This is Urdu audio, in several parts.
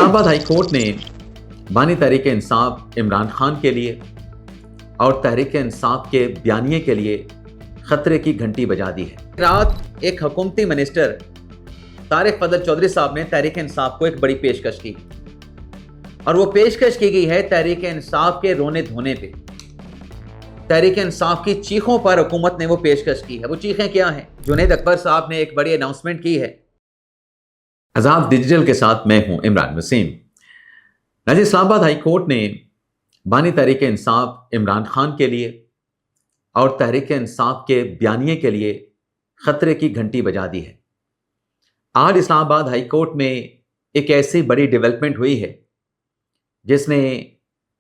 اسلام آباد ہائی کورٹ نے بانی تحریک انصاف عمران خان کے لیے اور تحریک انصاف کے بیانیے کے لیے خطرے کی گھنٹی بجا دی ہے۔ رات ایک حکومتی منسٹر طارق فضل چودھری صاحب نے تحریک انصاف کو ایک بڑی پیشکش کی اور وہ پیشکش کی گئی ہے تحریک انصاف کے رونے دھونے پہ۔ تحریک انصاف کی چیخوں پر حکومت نے وہ پیشکش کی ہے۔ وہ چیخیں کیا ہیں؟ جنید اکبر صاحب نے ایک بڑی اناؤنسمنٹ کی ہے۔ عذاب ڈیجیٹل کے ساتھ میں ہوں عمران وسیم۔ ناظرین، اسلام آباد ہائی کورٹ نے بانی تحریک انصاف عمران خان کے لیے اور تحریک انصاف کے بیانیے کے لیے خطرے کی گھنٹی بجا دی ہے۔ آج اسلام آباد ہائی کورٹ میں ایک ایسی بڑی ڈیولپمنٹ ہوئی ہے جس نے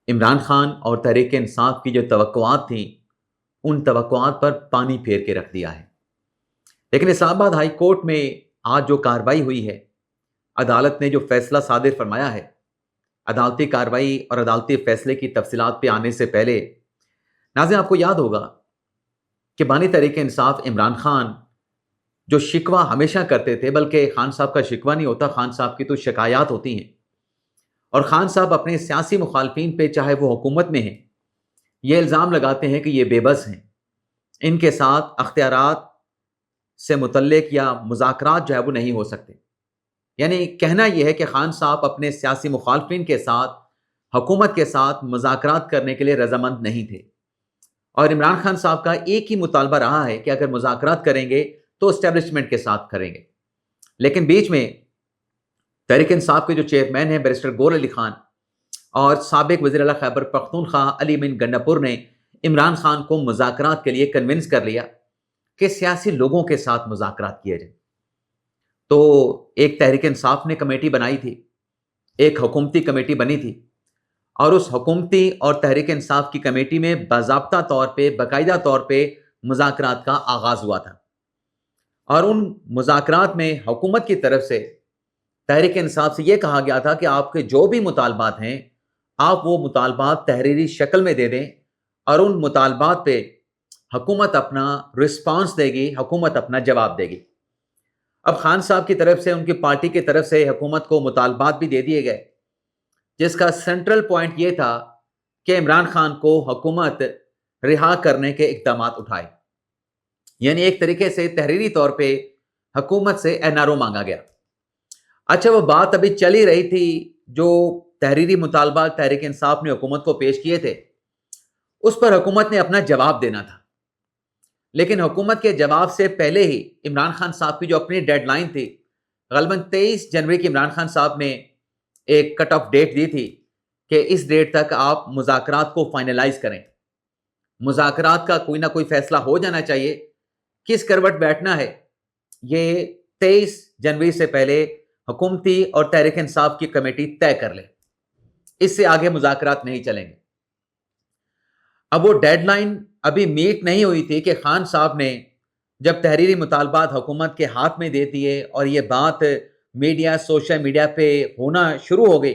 عمران خان اور تحریک انصاف کی جو توقعات تھیں ان توقعات پر پانی پھیر کے رکھ دیا ہے۔ لیکن اسلام آباد ہائی کورٹ میں آج جو کارروائی ہوئی ہے، عدالت نے جو فیصلہ صادر فرمایا ہے، عدالتی کارروائی اور عدالتی فیصلے کی تفصیلات پہ آنے سے پہلے ناظرین آپ کو یاد ہوگا کہ بانی تحریک انصاف عمران خان جو شکوہ ہمیشہ کرتے تھے، بلکہ خان صاحب کا شکوہ نہیں ہوتا، خان صاحب کی تو شکایات ہوتی ہیں، اور خان صاحب اپنے سیاسی مخالفین پہ چاہے وہ حکومت میں ہیں یہ الزام لگاتے ہیں کہ یہ بے بس ہیں، ان کے ساتھ اختیارات سے متعلق یا مذاکرات جو ہے وہ نہیں ہو سکتے۔ یعنی کہنا یہ ہے کہ خان صاحب اپنے سیاسی مخالفین کے ساتھ حکومت کے ساتھ مذاکرات کرنے کے لیے رضامند نہیں تھے، اور عمران خان صاحب کا ایک ہی مطالبہ رہا ہے کہ اگر مذاکرات کریں گے تو اسٹیبلشمنٹ کے ساتھ کریں گے۔ لیکن بیچ میں تحریک انصاف کے جو چیئرمین ہیں بیرسٹر گور علی خان اور سابق وزیر اعلیٰ خیبر پختونخوا علی امین گنڈاپور نے عمران خان کو مذاکرات کے لیے کنونس کر لیا کہ سیاسی لوگوں کے ساتھ مذاکرات کیے جائیں۔ تو ایک تحریک انصاف نے کمیٹی بنائی تھی، ایک حکومتی کمیٹی بنی تھی، اور اس حکومتی اور تحریک انصاف کی کمیٹی میں باضابطہ طور پہ، باقاعدہ طور پہ مذاکرات کا آغاز ہوا تھا، اور ان مذاکرات میں حکومت کی طرف سے تحریک انصاف سے یہ کہا گیا تھا کہ آپ کے جو بھی مطالبات ہیں آپ وہ مطالبات تحریری شکل میں دے دیں، اور ان مطالبات پہ حکومت اپنا رسپانس دے گی، حکومت اپنا جواب دے گی۔ اب خان صاحب کی طرف سے، ان کی پارٹی کی طرف سے حکومت کو مطالبات بھی دے دیے گئے، جس کا سینٹرل پوائنٹ یہ تھا کہ عمران خان کو حکومت رہا کرنے کے اقدامات اٹھائے۔ یعنی ایک طریقے سے تحریری طور پہ حکومت سے NRO مانگا گیا۔ اچھا، وہ بات ابھی چلی رہی تھی، جو تحریری مطالبات تحریک انصاف نے حکومت کو پیش کیے تھے اس پر حکومت نے اپنا جواب دینا تھا، لیکن حکومت کے جواب سے پہلے ہی عمران خان صاحب کی جو اپنی ڈیڈ لائن تھی، غالباً 23 جنوری کی عمران خان صاحب نے ایک کٹ آف ڈیٹ دی تھی کہ اس ڈیٹ تک آپ مذاکرات کو فائنلائز کریں، مذاکرات کا کوئی نہ کوئی فیصلہ ہو جانا چاہیے، کس کروٹ بیٹھنا ہے یہ 23 جنوری سے پہلے حکومتی اور تحریک انصاف کی کمیٹی طے کر لے، اس سے آگے مذاکرات نہیں چلیں گے۔ اب وہ ڈیڈ لائن ابھی میٹ نہیں ہوئی تھی کہ خان صاحب نے جب تحریری مطالبات حکومت کے ہاتھ میں دے دیے اور یہ بات میڈیا، سوشل میڈیا پہ ہونا شروع ہو گئی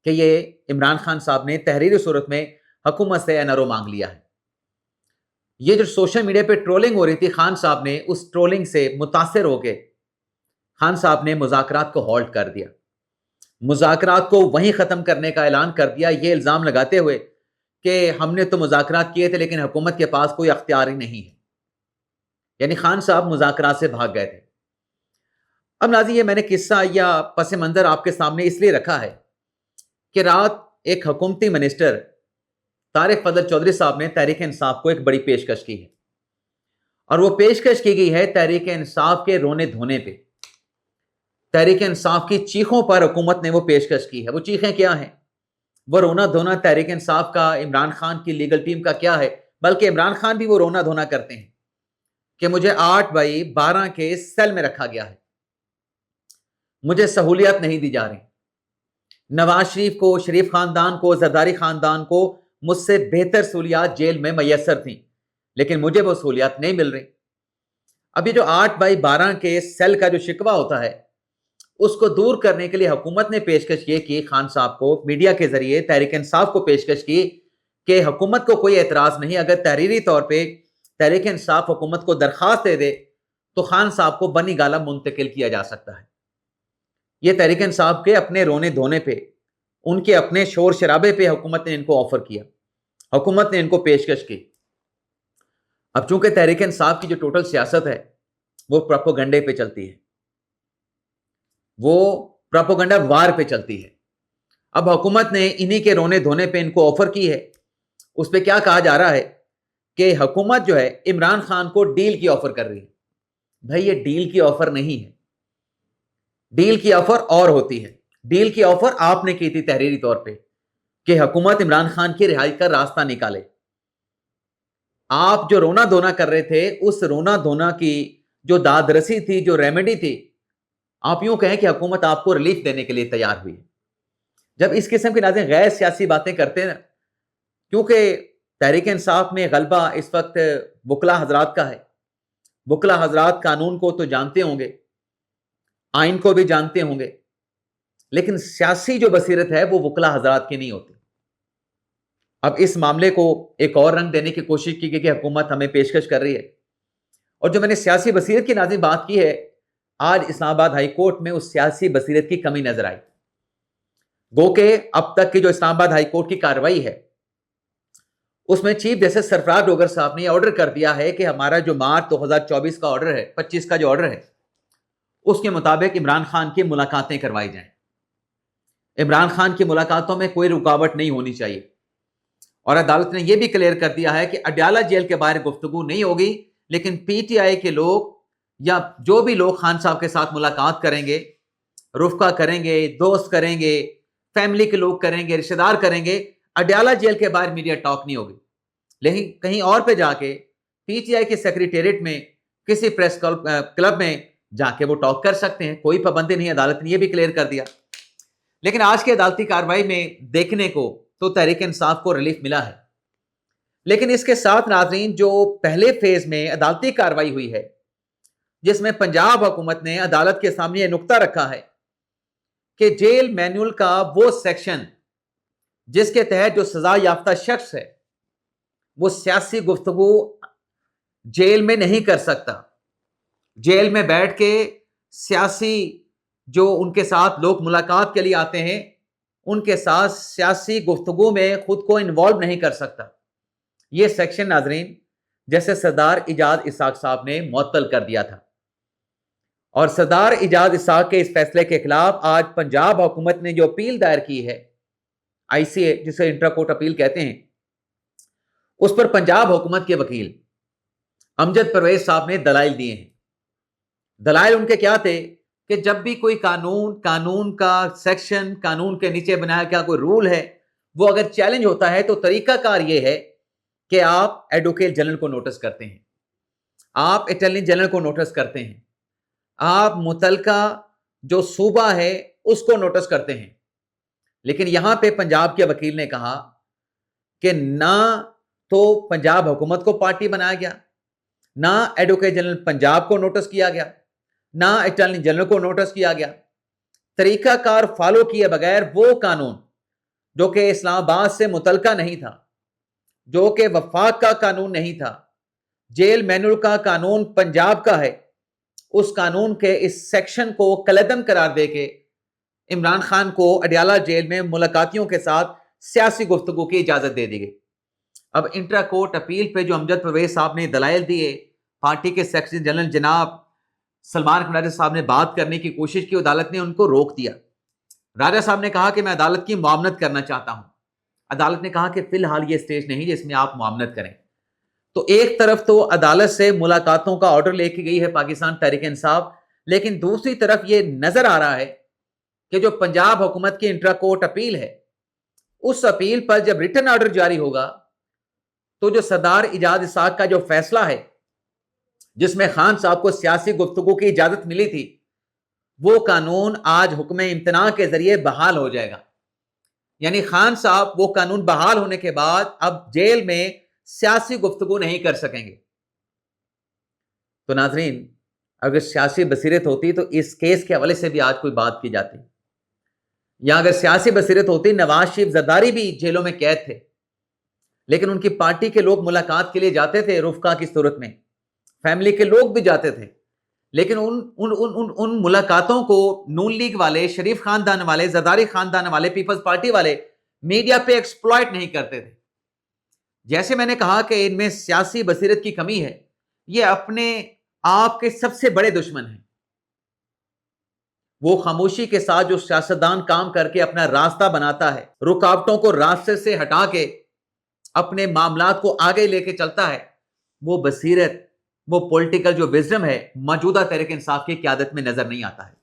کہ یہ عمران خان صاحب نے تحریری صورت میں حکومت سے NRO مانگ لیا ہے۔ یہ جو سوشل میڈیا پہ ٹرولنگ ہو رہی تھی، خان صاحب نے اس ٹرولنگ سے متاثر ہو کے خان صاحب نے مذاکرات کو ہالٹ کر دیا، مذاکرات کو وہیں ختم کرنے کا اعلان کر دیا، یہ الزام لگاتے ہوئے کہ ہم نے تو مذاکرات کیے تھے لیکن حکومت کے پاس کوئی اختیار ہی نہیں ہے۔ یعنی خان صاحب مذاکرات سے بھاگ گئے تھے۔ اب ناظرین، یہ میں نے قصہ یا پس منظر آپ کے سامنے اس لیے رکھا ہے کہ رات ایک حکومتی منسٹر طارق فضل چودھری صاحب نے تحریک انصاف کو ایک بڑی پیشکش کی ہے، اور وہ پیشکش کی گئی ہے تحریک انصاف کے رونے دھونے پہ۔ تحریک انصاف کی چیخوں پر حکومت نے وہ پیشکش کی ہے۔ وہ چیخیں کیا ہیں؟ وہ رونا دھونا تحریک انصاف کا، عمران خان کی لیگل ٹیم کا کیا ہے؟ بلکہ عمران خان بھی وہ رونا دھونا کرتے ہیں کہ مجھے 8/12 کے سیل میں رکھا گیا ہے، مجھے سہولیات نہیں دی جا رہی، نواز شریف کو، شریف خاندان کو، زرداری خاندان کو مجھ سے بہتر سہولیات جیل میں میسر تھیں، لیکن مجھے وہ سہولیات نہیں مل رہی۔ اب یہ جو 8/12 کے سیل کا جو شکوہ ہوتا ہے اس کو دور کرنے کے لیے حکومت نے پیشکش یہ کی، خان صاحب کو میڈیا کے ذریعے تحریک انصاف کو پیشکش کی کہ حکومت کو کوئی اعتراض نہیں، اگر تحریری طور پہ تحریک انصاف حکومت کو درخواست دے دے تو خان صاحب کو بنی گالہ منتقل کیا جا سکتا ہے۔ یہ تحریک انصاف کے اپنے رونے دھونے پہ، ان کے اپنے شور شرابے پہ حکومت نے ان کو آفر کیا، حکومت نے ان کو پیشکش کی۔ اب چونکہ تحریک انصاف کی جو ٹوٹل سیاست ہے وہ پروپیگنڈے پہ چلتی ہے، وہ پروپیگنڈا وار پہ چلتی ہے۔ اب حکومت نے انہی کے رونے دھونے پہ ان کو آفر کی ہے۔ اس پہ کیا کہا جا رہا ہے کہ حکومت جو ہے عمران خان کو ڈیل کی آفر کر رہی ہے۔ بھائی یہ ڈیل کی آفر نہیں ہے، ڈیل کی آفر اور ہوتی ہے۔ ڈیل کی آفر آپ نے کی تھی تحریری طور پہ کہ حکومت عمران خان کی رہائی کا راستہ نکالے۔ آپ جو رونا دھونا کر رہے تھے، اس رونا دھونا کی جو داد رسی تھی، جو ریمیڈی تھی، آپ یوں کہیں کہ حکومت آپ کو ریلیف دینے کے لیے تیار ہوئی۔ جب اس قسم کی ناظرین غیر سیاسی باتیں کرتے ہیں، کیونکہ تحریک انصاف میں غلبہ اس وقت وکلا حضرات کا ہے۔ وکلا حضرات قانون کو تو جانتے ہوں گے، آئین کو بھی جانتے ہوں گے، لیکن سیاسی جو بصیرت ہے وہ وکلا حضرات کی نہیں ہوتی۔ اب اس معاملے کو ایک اور رنگ دینے کی کوشش کی گئی کہ حکومت ہمیں پیشکش کر رہی ہے، اور جو میں نے سیاسی بصیرت کی ناظرین بات کی ہے، آج اسلام آباد ہائی کورٹ میں اس سیاسی بصیرت کی کمی نظر آئی۔ گو کہ اب تک کی جو اسلام آباد ہائی کورٹ کی کارروائی ہے، اس میں چیف جسٹس سرفراز ڈوگر صاحب نے یہ آرڈر کر دیا ہے کہ ہمارا جو مارچ 2024 کا آرڈر ہے، 25 کا جو آرڈر ہے، اس کے مطابق عمران خان کی ملاقاتیں کروائی جائیں۔ عمران خان کی ملاقاتوں میں کوئی رکاوٹ نہیں ہونی چاہیے، اور عدالت نے یہ بھی کلیئر کر دیا ہے کہ اڈیالہ جیل کے باہر گفتگو نہیں ہوگی، لیکن پی ٹی آئی کے لوگ یا جو بھی لوگ خان صاحب کے ساتھ ملاقات کریں گے، رفقا کریں گے، دوست کریں گے، فیملی کے لوگ کریں گے، رشتہ دار کریں گے، اڈیالہ جیل کے باہر میڈیا ٹاک نہیں ہوگی۔ لیکن کہیں اور پہ جا کے پی ٹی آئی کے سیکریٹریٹ میں، کسی پریس کلب میں جا کے وہ ٹاک کر سکتے ہیں، کوئی پابندی نہیں۔ عدالت نے یہ بھی کلیئر کر دیا۔ لیکن آج کی عدالتی کارروائی میں دیکھنے کو تو تحریک انصاف کو ریلیف ملا ہے، لیکن اس کے ساتھ ناظرین جو پہلے فیز میں عدالتی کارروائی ہوئی ہے، جس میں پنجاب حکومت نے عدالت کے سامنے یہ نقطہ رکھا ہے کہ جیل مینول کا وہ سیکشن جس کے تحت جو سزا یافتہ شخص ہے وہ سیاسی گفتگو جیل میں نہیں کر سکتا، جیل میں بیٹھ کے سیاسی جو ان کے ساتھ لوگ ملاقات کے لیے آتے ہیں، ان کے ساتھ سیاسی گفتگو میں خود کو انوالو نہیں کر سکتا۔ یہ سیکشن ناظرین جیسے سردار ایجاد اسحاق صاحب نے معطل کر دیا تھا، اور سردار ایجاد اسحاق کے اس فیصلے کے خلاف آج پنجاب حکومت نے جو اپیل دائر کی ہے، آئی سی اے جسے انٹرا کورٹ اپیل کہتے ہیں، اس پر پنجاب حکومت کے وکیل امجد پرویز صاحب نے دلائل دیے ہیں۔ دلائل ان کے کیا تھے کہ جب بھی کوئی قانون کا سیکشن، قانون کے نیچے بنایا گیا کوئی رول ہے، وہ اگر چیلنج ہوتا ہے تو طریقہ کار یہ ہے کہ آپ ایڈوکیٹ جنرل کو نوٹس کرتے ہیں، آپ اٹارنی جنرل کو نوٹس کرتے ہیں، آپ متعلقہ جو صوبہ ہے اس کو نوٹس کرتے ہیں۔ لیکن یہاں پہ پنجاب کے وکیل نے کہا کہ نہ تو پنجاب حکومت کو پارٹی بنایا گیا، نہ ایڈوکیٹ جنرل پنجاب کو نوٹس کیا گیا، نہ اٹارنی جنرل کو نوٹس کیا گیا۔ طریقہ کار فالو کیے بغیر وہ قانون جو کہ اسلام آباد سے متعلقہ نہیں تھا، جو کہ وفاق کا قانون نہیں تھا، جیل مینول کا قانون پنجاب کا ہے، اس قانون کے اس سیکشن کو کلعدم قرار دے کے عمران خان کو اڈیالہ جیل میں ملاقاتیوں کے ساتھ سیاسی گفتگو کی اجازت دے دی گئی۔ اب انٹرا کورٹ اپیل پہ جو امجد پرویز صاحب نے دلائل دیے، پارٹی کے سیکرٹری جنرل جناب سلمان راجہ صاحب نے بات کرنے کی کوشش کی، عدالت نے ان کو روک دیا۔ راجہ صاحب نے کہا کہ میں عدالت کی معاونت کرنا چاہتا ہوں۔ عدالت نے کہا کہ فی الحال یہ سٹیج نہیں جس میں آپ معاونت کریں۔ تو ایک طرف تو عدالت سے ملاقاتوں کا آرڈر لے کے گئی ہے پاکستان تحریک انصاف، لیکن دوسری طرف یہ نظر آ رہا ہے کہ جو پنجاب حکومت کی انٹرا کورٹ اپیل ہے، اس اپیل پر جب ریٹن آرڈر جاری ہوگا تو جو سردار ایجاد اسحاق کا جو فیصلہ ہے جس میں خان صاحب کو سیاسی گفتگو کی اجازت ملی تھی، وہ قانون آج حکم امتناع کے ذریعے بحال ہو جائے گا۔ یعنی خان صاحب وہ قانون بحال ہونے کے بعد اب جیل میں سیاسی گفتگو نہیں کر سکیں گے۔ تو ناظرین اگر سیاسی بصیرت ہوتی تو اس کیس کے حوالے سے بھی آج کوئی بات کی جاتی، یا اگر سیاسی بصیرت ہوتی، نواز شریف زرداری بھی جیلوں میں قید تھے، لیکن ان کی پارٹی کے لوگ ملاقات کے لیے جاتے تھے، رفقا کی صورت میں فیملی کے لوگ بھی جاتے تھے، لیکن ان ملاقاتوں کو نون لیگ والے، شریف خاندان والے، زرداری خاندان والے، پیپلز پارٹی والے میڈیا پہ ایکسپلائٹ نہیں کرتے تھے. جیسے میں نے کہا کہ ان میں سیاسی بصیرت کی کمی ہے، یہ اپنے آپ کے سب سے بڑے دشمن ہیں. وہ خاموشی کے ساتھ جو سیاستدان کام کر کے اپنا راستہ بناتا ہے، رکاوٹوں کو راستے سے ہٹا کے اپنے معاملات کو آگے لے کے چلتا ہے، وہ بصیرت، وہ پولیٹیکل جو وزڈم ہے موجودہ تحریک انصاف کی قیادت میں نظر نہیں آتا ہے.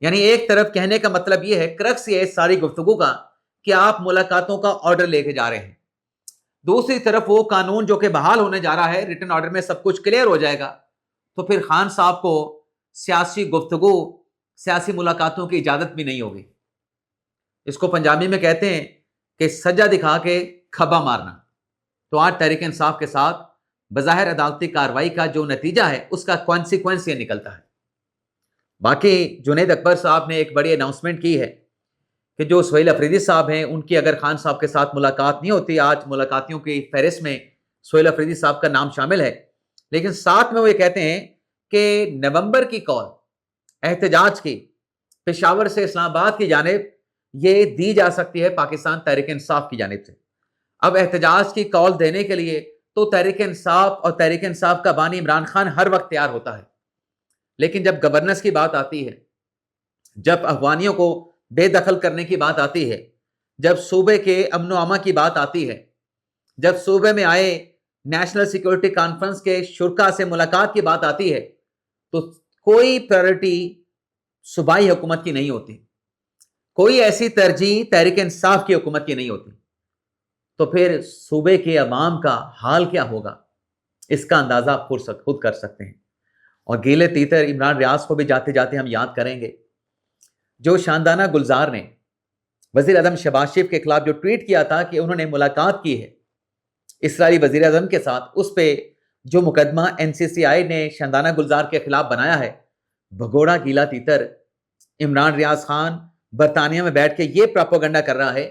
یعنی ایک طرف کہنے کا مطلب یہ ہے، کرکس یہ ساری گفتگو کا، کہ آپ ملاقاتوں کا آرڈر لے کے جا رہے ہیں. دوسری طرف وہ قانون جو کہ بحال ہونے جا رہا ہے، ریٹن آرڈر میں سب کچھ کلیئر ہو جائے گا، تو پھر خان صاحب کو سیاسی گفتگو، سیاسی ملاقاتوں کی اجازت بھی نہیں ہوگی. اس کو پنجابی میں کہتے ہیں کہ سجا دکھا کے کھبا مارنا. تو آج تحریک انصاف کے ساتھ بظاہر عدالتی کارروائی کا جو نتیجہ ہے، اس کا کانسیکوینس یہ نکلتا ہے. باقی جنید اکبر صاحب نے ایک بڑی اناؤنسمنٹ کی ہے کہ جو سہیل افریدی صاحب ہیں، ان کی اگر خان صاحب کے ساتھ ملاقات نہیں ہوتی، آج ملاقاتیوں کی فہرست میں سہیل افریدی صاحب کا نام شامل ہے، لیکن ساتھ میں وہ یہ کہتے ہیں کہ نومبر کی کال احتجاج کی پشاور سے اسلام آباد کی جانب یہ دی جا سکتی ہے پاکستان تحریک انصاف کی جانب سے. اب احتجاج کی کال دینے کے لیے تو تحریک انصاف اور تحریک انصاف کا بانی عمران خان ہر وقت تیار ہوتا ہے، لیکن جب گورننس کی بات آتی ہے، جب افغانیوں کو بے دخل کرنے کی بات آتی ہے، جب صوبے کے امن و امان کی بات آتی ہے، جب صوبے میں آئے نیشنل سیکورٹی کانفرنس کے شرکا سے ملاقات کی بات آتی ہے، تو کوئی پرائرٹی صوبائی حکومت کی نہیں ہوتی، کوئی ایسی ترجیح تحریک انصاف کی حکومت کی نہیں ہوتی. تو پھر صوبے کے عوام کا حال کیا ہوگا، اس کا اندازہ آپ خود کر سکتے ہیں. اور گیلے تیتر عمران ریاض کو بھی جاتے جاتے ہم یاد کریں گے. جو شاندانہ گلزار نے وزیر اعظم شہباز شریف کے خلاف جو ٹویٹ کیا تھا کہ انہوں نے ملاقات کی ہے اسرائیلی وزیر اعظم کے ساتھ، اس پہ جو مقدمہ NCCI نے شاندانہ گلزار کے خلاف بنایا ہے، بھگوڑا گیلا تیتر عمران ریاض خان برطانیہ میں بیٹھ کے یہ پراپوگنڈا کر رہا ہے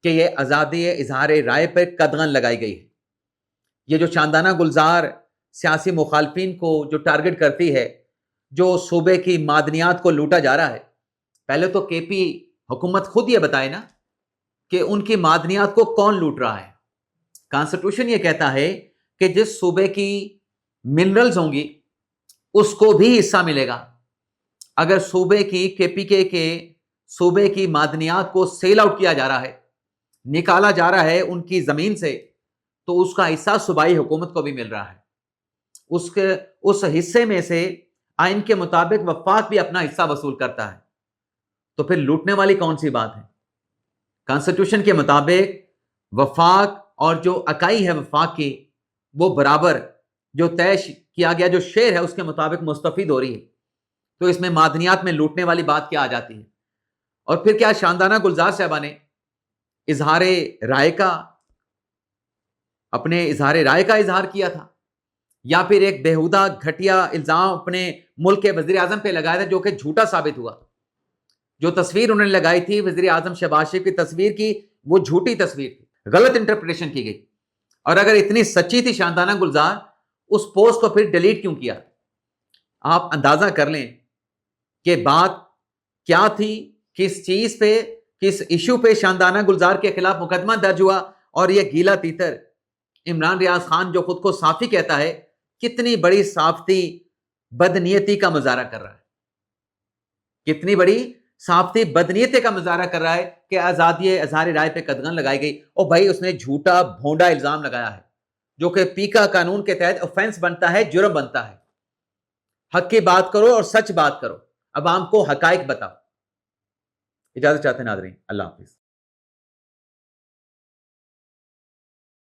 کہ یہ آزادی اظہار رائے پر قدغن لگائی گئی ہے. یہ جو شاندانہ گلزار سیاسی مخالفین کو جو ٹارگٹ کرتی ہے، جو صوبے کی معدنیات کو لوٹا جا رہا ہے، پہلے تو کے پی حکومت خود یہ بتائے نا کہ ان کی معدنیات کو کون لوٹ رہا ہے. کانسٹیٹیوشن یہ کہتا ہے کہ جس صوبے کی منرلز ہوں گی اس کو بھی حصہ ملے گا. اگر صوبے کی KPK کے صوبے کی معدنیات کو سیل آؤٹ کیا جا رہا ہے، نکالا جا رہا ہے ان کی زمین سے، تو اس کا حصہ صوبائی حکومت کو بھی مل رہا ہے. اس حصے میں سے آئین کے مطابق وفاق بھی اپنا حصہ وصول کرتا ہے. تو پھر لوٹنے والی کون سی بات ہے؟ کانسٹیٹیوشن کے مطابق وفاق اور جو اکائی ہے وفاق کی، وہ برابر جو طے کیا گیا جو شیئر ہے اس کے مطابق مستفید ہو رہی ہے. تو اس میں معدنیات میں لوٹنے والی بات کیا آ جاتی ہے؟ اور پھر کیا شاندانہ گلزار صاحبہ نے اظہار رائے کا، اپنے اظہار رائے کا اظہار کیا تھا، یا پھر ایک بےہودہ گھٹیا الزام اپنے ملک کے وزیر اعظم پہ لگایا تھا جو کہ جھوٹا ثابت ہوا؟ جو تصویر انہوں نے لگائی تھی وزیر اعظم شہباز شریف کی تصویر کی، وہ جھوٹی تصویر تھی، غلط انٹرپریٹیشن کی گئی. اور اگر اتنی سچی تھی شاندانہ گلزار، اس پوسٹ کو پھر ڈیلیٹ کیوں کیا؟ آپ اندازہ کر لیں کہ بات کیا تھی، کس چیز پہ، کس ایشو پہ شاندانہ گلزار کے خلاف مقدمہ درج ہوا. اور یہ گیلا تیتر عمران ریاض خان جو خود کو صافی کہتا ہے، کتنی بڑی صافتی بدنیتی کا مظاہرہ کر رہا ہے، کتنی بڑی صافتی بدنیتی کا مظاہرہ کر رہا ہے کہ آزادی اظہار رائے پہ قدغن لگائی گئی. اور بھائی اس نے جھوٹا بھونڈا الزام لگایا ہے جو کہ پیکا قانون کے تحت اوفینس بنتا ہے، جرم بنتا ہے. حق کی بات کرو اور سچ بات کرو، عوام کو حقائق بتاؤ. اجازت چاہتے ہیں ناظرین، اللہ حافظ.